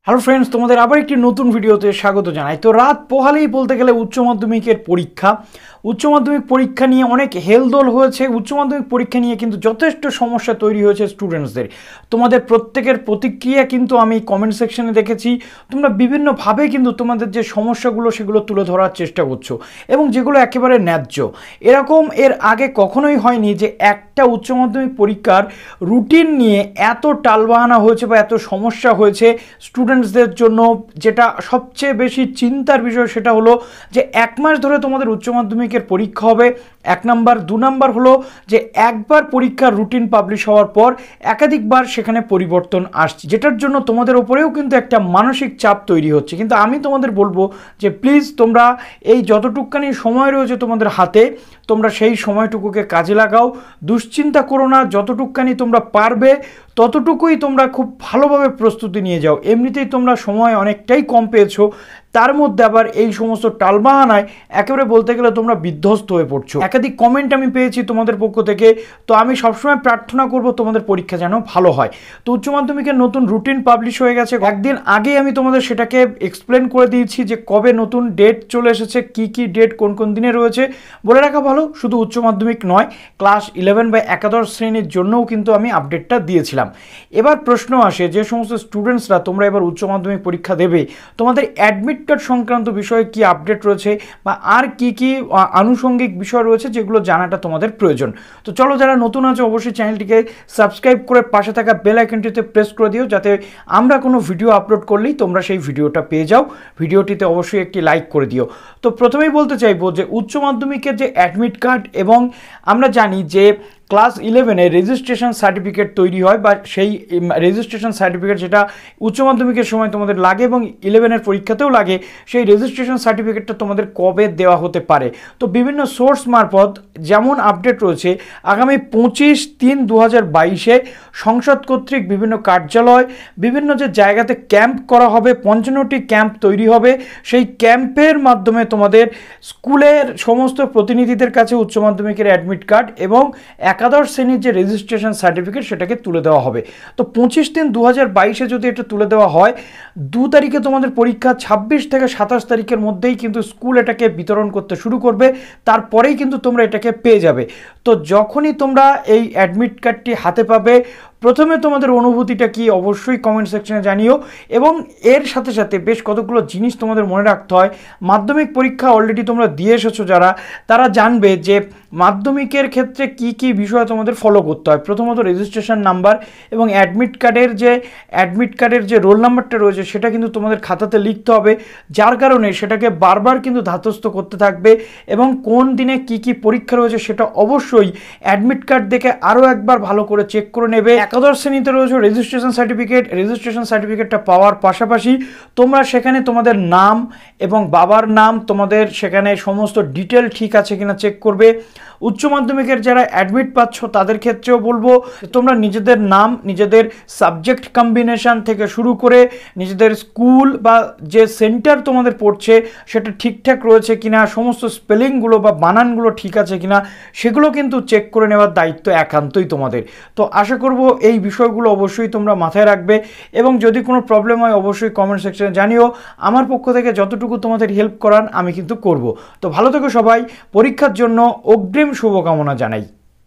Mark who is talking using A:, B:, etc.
A: Hello friends, তোমাদের আবার একটি নতুন ভিডিওতে স্বাগত জানাই। তো রাত পোহালেই বলতে গেলে উচ্চ মাধ্যমিকের পরীক্ষা। উচ্চ মাধ্যমিক পরীক্ষা নিয়ে অনেক হেলদোল হয়েছে। উচ্চ মাধ্যমিক পরীক্ষা নিয়ে কিন্তু যথেষ্ট সমস্যা তৈরি হয়েছে স্টুডেন্টসদের। তোমাদের প্রত্যেকের প্রতিক্রিয়া কিন্তু আমি কমেন্ট সেকশনে দেখেছি। তোমরা বিভিন্নভাবে কিন্তু তোমাদের যে সমস্যাগুলো সেগুলো তুলে ধরার চেষ্টা করছো এবং যেগুলো একেবারে ন্যায্য। এরকম এর আগে কখনোই হয়নি যে একটা উচ্চ মাধ্যমিক পরীক্ষার রুটিন নিয়ে এত টালবাহানা হয়েছে বা এত সমস্যা হয়েছে স্টুডেন্টসদের জন্য। যেটা সবচেয়ে বেশি চিন্তার বিষয় সেটা হলো যে এক মাস ধরে তোমাদের উচ্চ মাধ্যমিকের পরীক্ষা হবে, 1 নাম্বার। 2 নাম্বার হলো যে একবার পরীক্ষার রুটিন পাবলিশ হওয়ার পর একাধিকবার সেখানে পরিবর্তন আসছে, যেটার জন্য তোমাদের ওপরেও কিন্তু একটা মানসিক চাপ তৈরি হচ্ছে। কিন্তু আমি তোমাদের বলবো যে প্লিজ তোমরা এই যতটুকুখানি সময় রয়েছে তোমাদের হাতে, তোমরা সেই সময়টুকুকে কাজে লাগাও। দুশ্চিন্তা করো না, যতটুকুখানি তোমরা পারবে ততটুকুই তোমরা খুব ভালোভাবে প্রস্তুতি নিয়ে যাও। এমনিতেই তোমরা সময় অনেকটাই কম পেয়েছো, তার মধ্যে আবার এই সমস্ত টালবাহানায় একেবারে বলতে গেলে তোমরা বিধ্বস্ত হয়ে পড়ছো। একাধিক কমেন্ট আমি পেয়েছি তোমাদের পক্ষ থেকে, তো আমি সবসময় প্রার্থনা করব তোমাদের পরীক্ষা যেন ভালো হয়। তো উচ্চ মাধ্যমিকের নতুন রুটিন পাবলিশ হয়ে গেছে, একদিন আগে আমি তোমাদের সেটাকে এক্সপ্লেন করে দিয়েছি যে কবে নতুন ডেট চলে এসেছে, কি কি ডেট কোন কোন দিনে রয়েছে। বলে রাখা ভালো, শুধু উচ্চ মাধ্যমিক নয়, ক্লাস 11 বা একাদশ শ্রেণীর জন্যও কিন্তু আমি আপডেটটা দিয়েছিলাম। এবার প্রশ্ন আসে, যে সমস্ত স্টুডেন্টসরা তোমরা এবার উচ্চ মাধ্যমিক পরীক্ষা দেবে, তোমাদের অ্যাডমিট কার্ড সংক্রান্ত বিষয়ে কি আপডেট রয়েছে বা আর কি কি আনুষঙ্গিক বিষয় রয়েছে যেগুলো জানাটা তোমাদের প্রয়োজন। তো চলো, যারা নতুন আছে অবশ্যই চ্যানেলটিকে সাবস্ক্রাইব করে পাশে থাকা বেল আইকনটিতে প্রেস করে দিও, যাতে আমরা কোনো ভিডিও আপলোড করলেই তোমরা সেই ভিডিওটা পেয়ে যাও। ভিডিওটিতে অবশ্যই একটি লাইক করে দিও। তো প্রথমেই বলতে চাইবো যে উচ্চ মাধ্যমিকের যে অ্যাডমিট কার্ড, এবং আমরা জানি যে ক্লাস 11-এ রেজিস্ট্রেশন সার্টিফিকেট তৈরি হয়, বা সেই রেজিস্ট্রেশন সার্টিফিকেট যেটা উচ্চ মাধ্যমিকের সময় তোমাদের লাগে এবং 11-এর পরীক্ষাতেও লাগে, সেই রেজিস্ট্রেশন সার্টিফিকেটটা তোমাদের কবে দেওয়া হতে পারে। তো বিভিন্ন সোর্স মারফত যেমন আপডেট রয়েছে, আগামী 25/3/2022-এ সংসদ কর্তৃক বিভিন্ন কার্যালয়, বিভিন্ন যে জায়গাতে ক্যাম্প করা হবে, 55টি ক্যাম্প তৈরি হবে। সেই ক্যাম্পের মাধ্যমে তোমাদের স্কুলের সমস্ত প্রতিনিধিদের কাছে উচ্চ মাধ্যমিকের অ্যাডমিট কার্ড এবং একাদশ শ্রেণীর যে রেজিস্ট্রেশন সার্টিফিকেট সেটাকে তুলে দেওয়া হবে। তো 25/3/2022-এ যদি এটা তুলে দেওয়া হয়, 2 তারিখে তোমাদের পরীক্ষা, 26 থেকে 27 তারিখের মধ্যেই কিন্তু স্কুল এটাকে বিতরণ করতে শুরু করবে, তারপরেই কিন্তু তোমরা এটাকে পেয়ে যাবে। তো যখনই তোমরা এই অ্যাডমিট কার্ডটি হাতে পাবে, প্রথমে তোমাদের অনুভূতিটা কি অবশ্যই কমেন্ট সেকশনে জানিও। এবং এর সাথে সাথে বেশ কতগুলো জিনিস তোমাদের মনে রাখতে হয়। মাধ্যমিক পরীক্ষা অলরেডি তোমরা দিয়ে এসেছো যারা, তারা জানবে যে মাধ্যমিকের ক্ষেত্রে কি কি বিষয় তোমাদের ফলো করতে হয়। প্রথমত রেজিস্ট্রেশন নাম্বার এবং অ্যাডমিট কার্ডের যে রোল নাম্বারটা রয়েছে সেটা কিন্তু তোমাদের খাতাতে লিখতে হবে, যার কারণে সেটাকে বারবার কিন্তু ধাতস্থ করতে থাকবে। এবং কোন দিনে কি কি পরীক্ষা রয়েছে সেটা অবশ্যই অ্যাডমিট কার্ড দেখে আরও একবার ভালো করে চেক করে নেবে। একাদশ শ্রেণীতে রয়েছে রেজিস্ট্রেশন সার্টিফিকেটটা পাওয়ার পাশাপাশি তোমরা সেখানে তোমাদের নাম এবং বাবার নাম, তোমাদের সেখানে সমস্ত ডিটেল ঠিক আছে কিনা চেক করবে। উচ্চ মাধ্যমিকের যারা অ্যাডমিট পাচ্ছ তাদের ক্ষেত্রেও বলবো, তোমরা নিজেদের নাম, নিজেদের সাবজেক্ট কম্বিনেশন থেকে শুরু করে নিজেদের স্কুল বা যে সেন্টার তোমাদের পড়ছে সেটা ঠিকঠাক রয়েছে কিনা, সমস্ত স্পেলিংগুলো বা বানানগুলো ঠিক আছে কিনা, সেগুলো কিন্তু চেক করে নেওয়ার দায়িত্ব একান্তই তোমাদের। তো আশা করব এই বিষয়গুলো অবশ্যই তোমরা মাথায় রাখবে, এবং যদি কোনো প্রবলেম হয় অবশ্যই কমেন্ট সেকশনে জানিও। আমার পক্ষ থেকে যতটুকু তোমাদের হেল্প করার আমি কিন্তু করব। তো ভালো থেকো সবাই, পরীক্ষার জন্য অগ্রিম শুভকামনা জানাই।